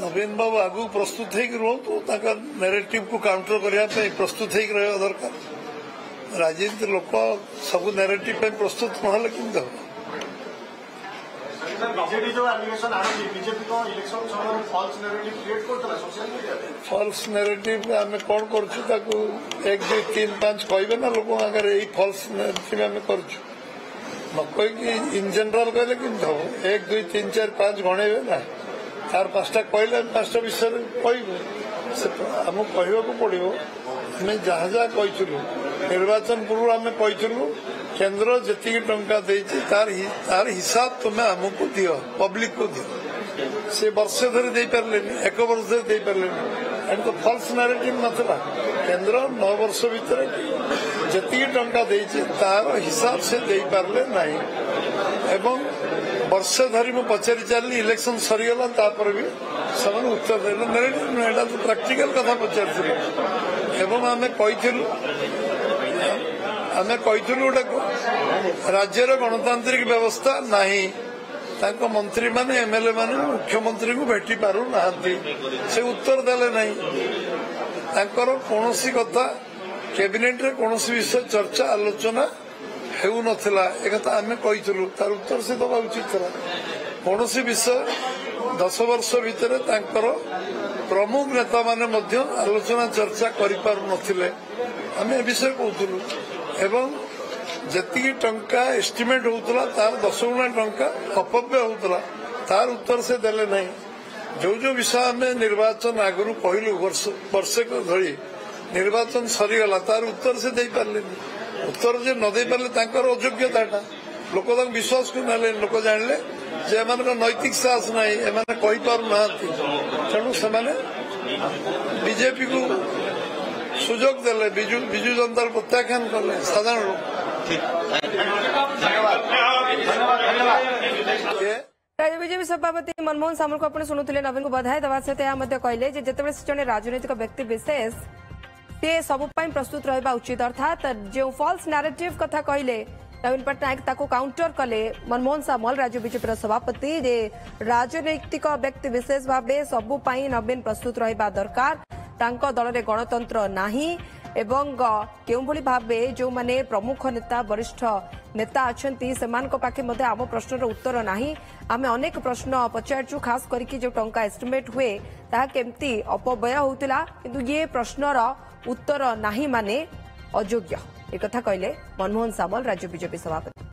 नवीन बाबू आगु प्रस्तुत रुहतु नेरेटिव को काउंटर करने प्रस्तुत रहा दरकार राजनीति लोक सब नेरेटिव प्रस्तुत ना कि फॉल्स नेरेटिव आम कौन कर 1 2 3 5 कहे ना लोक आगे यही फॉल्स नेरेटिव आम कर कहीकि इन जनरल कहले कि 1 2 3 4 5 गणेबे ना तार 5टा कहले 5टा विषय आमको कहवाक पड़ो आम जहाँ जहाँ कही निर्वाचन पूर्व आम कही केन्द्र जी टंका तार हिसाब तुम्हें आमको दि पब्लिक को दि से वर्षे धरी दे पारे 1 वर्ष धरी दे पारे एंड तो फॉल्स नैरेटिव नथला केन्द्र 9 वर्ष भितर जी टंका तार हिसाब से दे पारे ना एवं वर्षे धरी मु पचारि चली इलेक्शन सरीगला भी से उत्तर देना नेरेटिव ना तो प्रैक्टिकल कथा पचारि एवं आम कही गोटे राज्यर गणतांत्रिक व्यवस्था नहीं मंत्री माने एमएलए माने मुख्यमंत्री को भेटी पारु ना से उत्तर देले नहीं कौन कथा कैबिनेट रे कौन विषय चर्चा आलोचना हेउ नथिला एक आम कही तार उत्तर से दबा उचित था कौन विषय 10 वर्ष भितर प्रमुख नेता माने मध्य आलोचना चर्चा करि पारु नथिले आम ए विषय कहूलु एवं जी टंका एस्टिमेट होता तार 10 गुणा टंका अपव्य होता तार उत्तर से देले नहीं जो विषय आम निर्वाचन आगु कहलु वर्षे धरी निर्वाचन सरीगला तार उत्तर से दे पारे उत्तर जे न दे पारे अयोग्यता लोक विश्वास को ना लोक जानले जे एम नैतिक साहस ना एम कही पारु ना तेणु से बीजेपी को सुजोग देले विजु जनता प्रत्याख्यान कले साधारण लोग राज्य बीजेपी सभापति मनमोहन सामल को आपने शुणुले नवीन को बधाई देवा सहित कहले जिते जड़े राजनीतिक व्यक्ति विशेष सी सब प्रस्तुत रहा उचित अर्थात जो फॉल्स नैरेटिव कथा कहले नवीन पट्टनायक ताको काउंटर कले मनमोहन सामल राज्य बीजेपी सभापति राजनैतिक व्यक्ति विशेष भाव सबु नवीन प्रस्तुत रहा दरकार तांको दल में गणतंत्र नाही एवं केउ भली भाबे जो माने प्रमुख नेता वरिष्ठ नेता अछंती सेमान को पाखे मध्य आम प्रश्नर उत्तर नाही आमे अनेक प्रश्न पचारचु खास करके जो टंका एस्टिमेट हुए ता केमती अपव्यय होतिला किंतु ये प्रश्नर उत्तर नाही माने अयोग्य एक कथा कहले मनमोहन सामल राज्य बीजेपी सभापति।